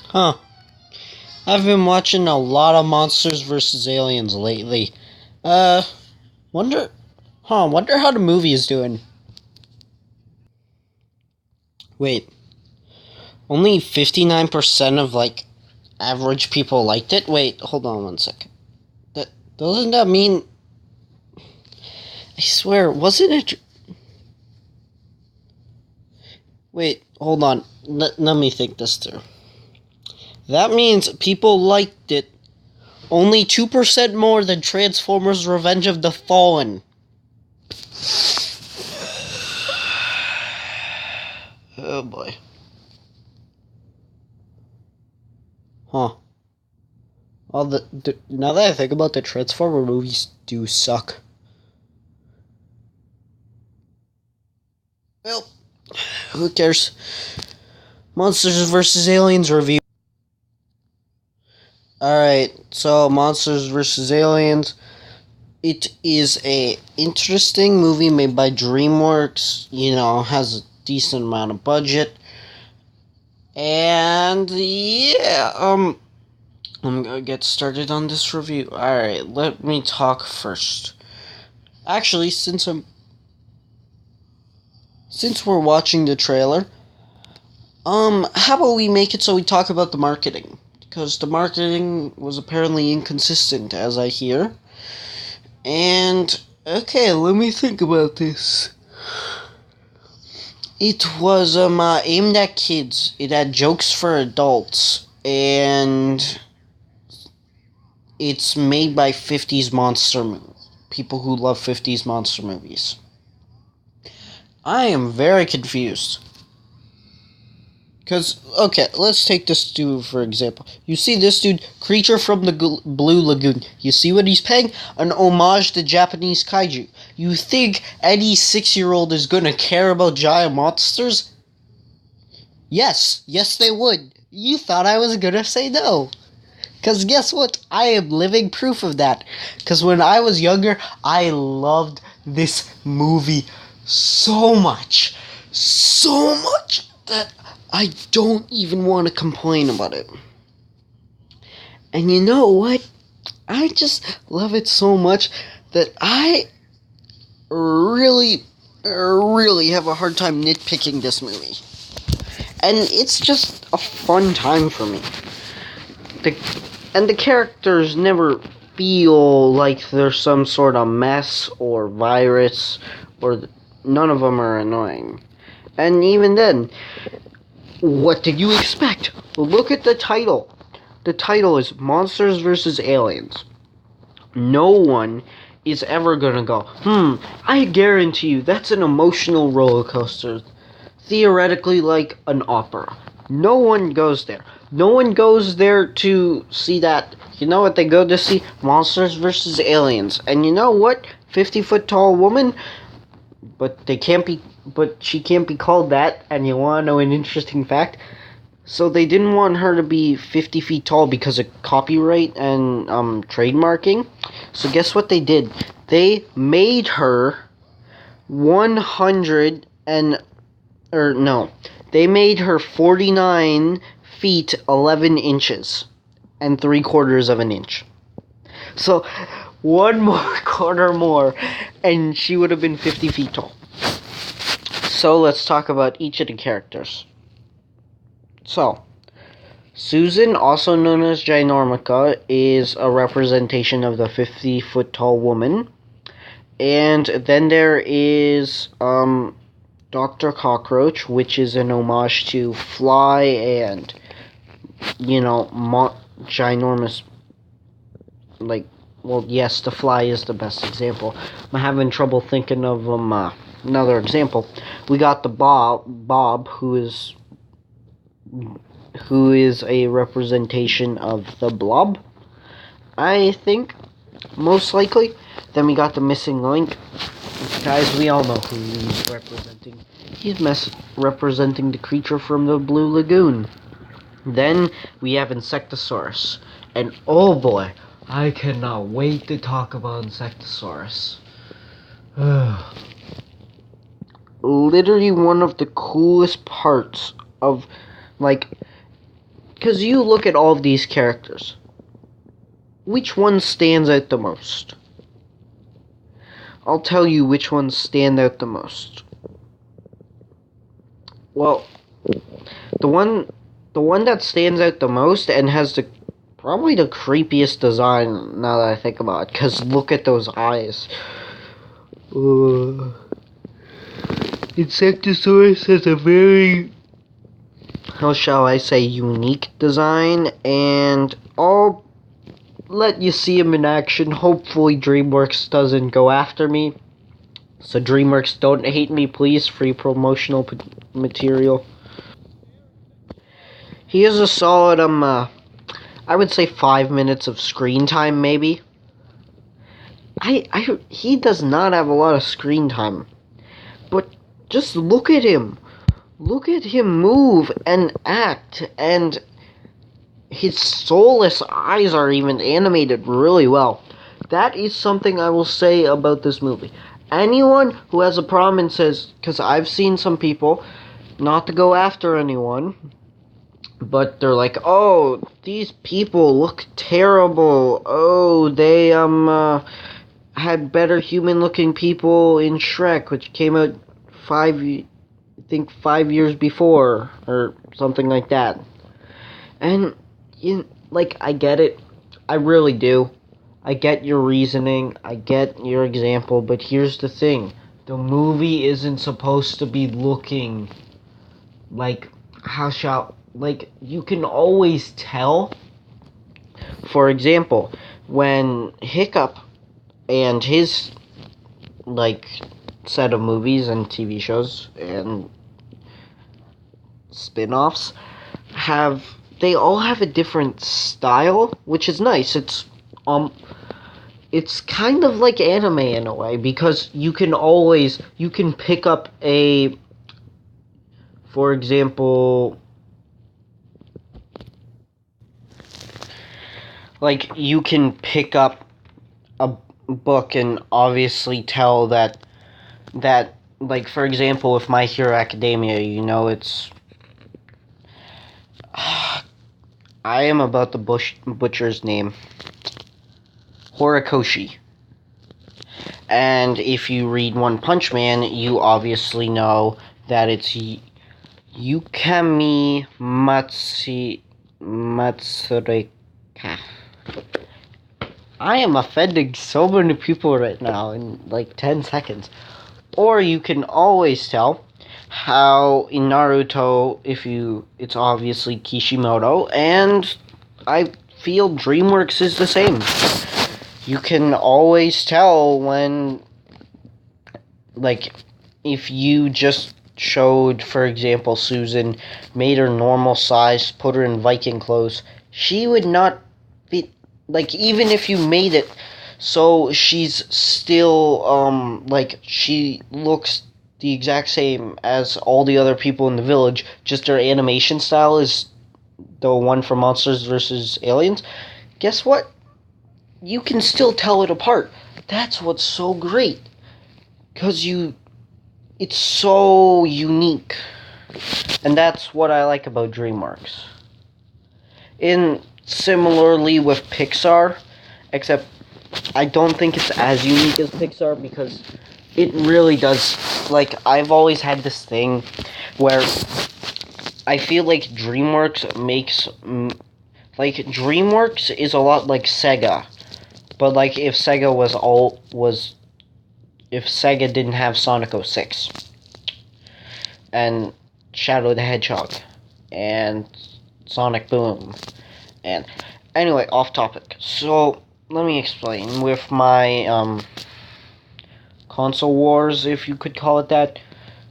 Huh. I've been watching a lot of Monsters vs. Aliens lately. Uh, wonder, wonder how the movie is doing. Wait, only 59% of, average people liked it? Wait, hold on one second. Doesn't that mean... I swear, wasn't it... Wait, hold on. Let me think this through. That means people liked it only 2% more than Transformers Revenge of the Fallen. Oh boy. Huh. Now that I think about the Transformer movies do suck. Well, who cares? Monsters vs. Aliens review. Alright, so Monsters vs. Aliens. It is a interesting movie made by DreamWorks. Has a decent amount of budget. And yeah, I'm gonna get started on this review. Alright, let me talk first. Actually, since we're watching the trailer, how about we make it so we talk about the marketing? Because the marketing was apparently inconsistent, as I hear. And, okay, let me think about this. It was, aimed at kids. It had jokes for adults. And it's made by 50s monster movies. People who love 50s monster movies. I am very confused. Because, okay, let's take this dude for example. You see this dude, Creature from the Blue Lagoon. You see what he's paying? An homage to Japanese kaiju. You think any 6-year-old is gonna care about giant monsters? Yes they would. You thought I was gonna say no. Because guess what? I am living proof of that. Because when I was younger, I loved this movie so much. So much that I don't even want to complain about it. And you know what? I just love it so much that I really have a hard time nitpicking this movie. And it's just a fun time for me. And the characters never feel like they're some sort of mess or virus, or none of them are annoying. And even then, what did you expect? Look at the title. The title is Monsters vs. Aliens. No one is ever gonna go, I guarantee you that's an emotional roller coaster. Theoretically like an opera. No one goes there. No one goes there to see that. You know what they go to see? Monsters vs. Aliens. And you know what? 50-foot tall woman, but she can't be called that. And you want to know an interesting fact? So they didn't want her to be 50 feet tall because of copyright and trademarking. So guess what they did? They made her 49 feet 11 inches and 3/4 of an inch. So 1 more quarter more and she would have been 50 feet tall. So let's talk about each of the characters. So, Susan, also known as Ginormica, is a representation of the 50-foot tall woman. And then there is Dr. Cockroach, which is an homage to Fly and, ginormous, yes, the Fly is the best example. I'm having trouble thinking of another example. We got the Bob, who is a representation of the Blob, I think, most likely. Then we got the Missing Link. Guys, we all know who he's representing. He's representing the Creature from the Blue Lagoon. Then we have Insectosaurus. And oh boy, I cannot wait to talk about Insectosaurus. Literally one of the coolest parts of, because you look at all of these characters. Which one stands out the most? I'll tell you which ones stand out the most. Well, the one that stands out the most and has probably the creepiest design now that I think about it, because look at those eyes. Insectosaurus has a very, how shall I say, unique design, and I'll let you see him in action. Hopefully DreamWorks doesn't go after me. So DreamWorks, don't hate me, please. Free promotional material. He has a solid, I would say 5 minutes of screen time, maybe. He does not have a lot of screen time. But just look at him. Look at him move and act, and his soulless eyes are even animated really well. That is something I will say about this movie. Anyone who has a problem and says, because I've seen some people, not to go after anyone, but they're like, oh, these people look terrible. Oh, they, had better human-looking people in Shrek, which came out 5 years before, or something like that. And, I get it. I really do. I get your reasoning. I get your example, but here's the thing. The movie isn't supposed to be looking like, you can always tell. For example, when Hiccup and his, set of movies and TV shows and spin-offs they all have a different style, which is nice. It's kind of like anime in a way, because you can pick up for example, you can pick up a book and obviously tell that for example, with My Hero Academia, it's I am about the butcher's name. Horikoshi. And if you read One Punch Man, you obviously know that it's Yukami Matsureka. I am offending so many people right now in 10 seconds. Or you can always tell how in Naruto, it's obviously Kishimoto, and I feel DreamWorks is the same. You can always tell when, if you just showed, for example, Susan, made her normal size, put her in Viking clothes, she would not be, even if you made it so she's still, she looks the exact same as all the other people in the village, just her animation style is the one from Monsters vs. Aliens, guess what? You can still tell it apart. That's what's so great. Because it's so unique. And that's what I like about DreamWorks. Similarly with Pixar, except I don't think it's as unique as Pixar, because it really does, I've always had this thing where I feel like DreamWorks makes, DreamWorks is a lot like Sega, but, if Sega if Sega didn't have Sonic 06, and Shadow the Hedgehog, and Sonic Boom, and, anyway, off topic, so, let me explain, with my, console wars, if you could call it that.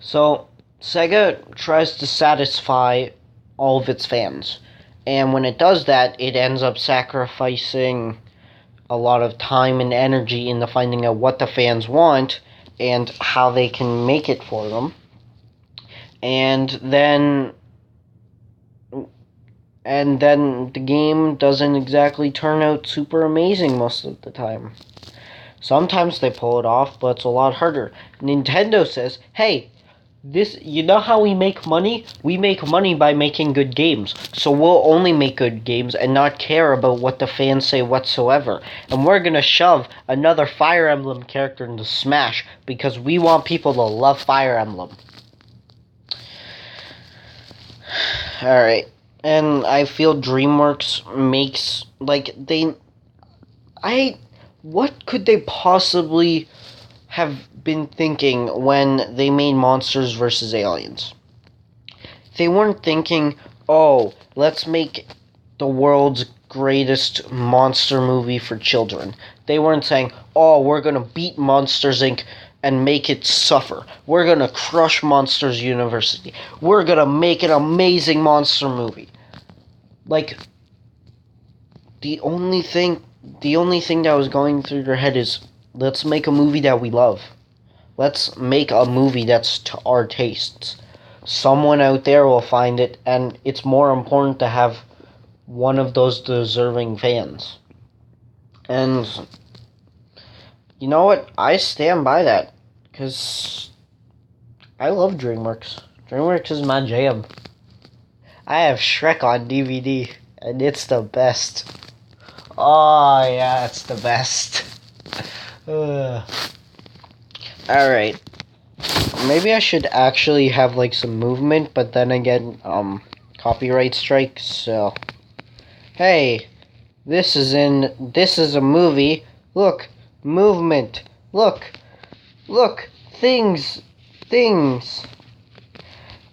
So, Sega tries to satisfy all of its fans. And when it does that, it ends up sacrificing a lot of time and energy into finding out what the fans want and how they can make it for them. And then the game doesn't exactly turn out super amazing most of the time. Sometimes they pull it off, but it's a lot harder. Nintendo says, hey, This, you know how we make money? We make money by making good games. So we'll only make good games and not care about what the fans say whatsoever. And we're gonna shove another Fire Emblem character into Smash because we want people to love Fire Emblem. Alright. And I feel DreamWorks makes, like, what could they possibly have been thinking when they made Monsters vs. Aliens? They weren't thinking, oh, let's make the world's greatest monster movie for children. They weren't saying, oh, we're gonna beat Monsters Inc. and make it suffer. We're gonna crush Monsters University. We're gonna make an amazing monster movie. Like, the only thing that was going through their head is, let's make a movie that we love. Let's make a movie that's to our tastes. Someone out there will find it, and it's more important to have one of those deserving fans. And you know what? I stand by that, because I love DreamWorks. DreamWorks is my jam. I have Shrek on DVD, and it's the best. Oh, yeah, it's the best. Alright. Maybe I should actually have, like, some movement, but then again, copyright strikes, so... Hey, this is a movie. Look, movement. Look, things.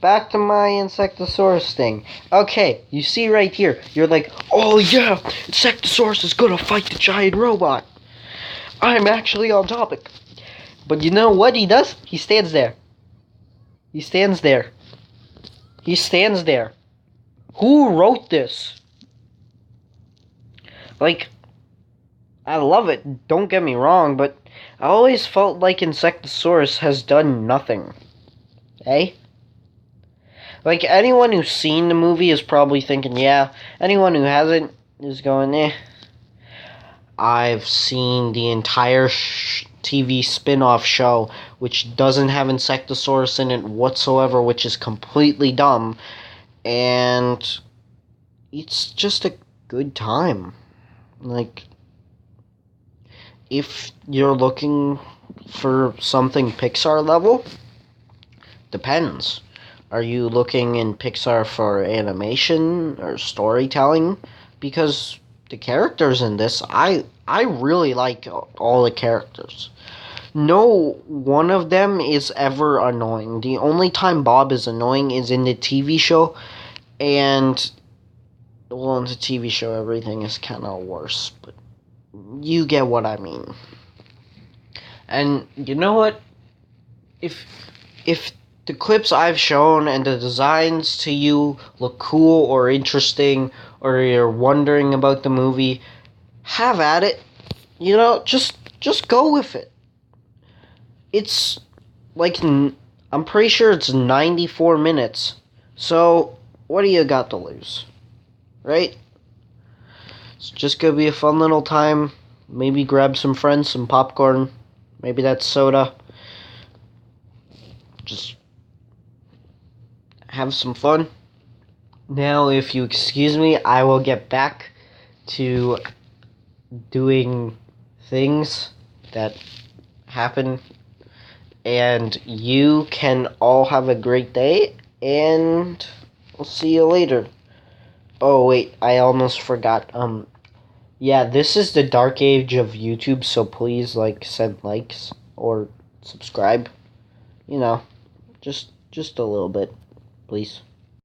Back to my Insectosaurus thing. Okay, you see right here, you're like, oh yeah, Insectosaurus is gonna fight the giant robot. I'm actually on topic. But you know what he does? He stands there. He stands there. Who wrote this? Like, I love it, don't get me wrong, but I always felt like Insectosaurus has done nothing. Eh? Like, anyone who's seen the movie is probably thinking, yeah. Anyone who hasn't is going, eh. I've seen the entire TV spin-off show, which doesn't have Insectosaurus in it whatsoever, which is completely dumb. And it's just a good time. Like, if you're looking for something Pixar level, depends. Are you looking in Pixar for animation or storytelling? Because the characters in this, I really like all the characters. No one of them is ever annoying. The only time Bob is annoying is in the TV show, and, well, in the TV show everything is kind of worse, but you get what I mean. And you know what? If the clips I've shown and the designs to you look cool or interesting, or you're wondering about the movie, have at it. You know, just go with it. It's like, I'm pretty sure it's 94 minutes. So, what do you got to lose? Right? It's just gonna be a fun little time. Maybe grab some friends, some popcorn. Maybe that's soda. Just have some fun. Now, if you excuse me, I will get back to doing things that happen. And you can all have a great day, and we'll see you later. Oh, wait, I almost forgot. Yeah, this is the dark age of YouTube, so please, like, send likes or subscribe. You know, just a little bit, please.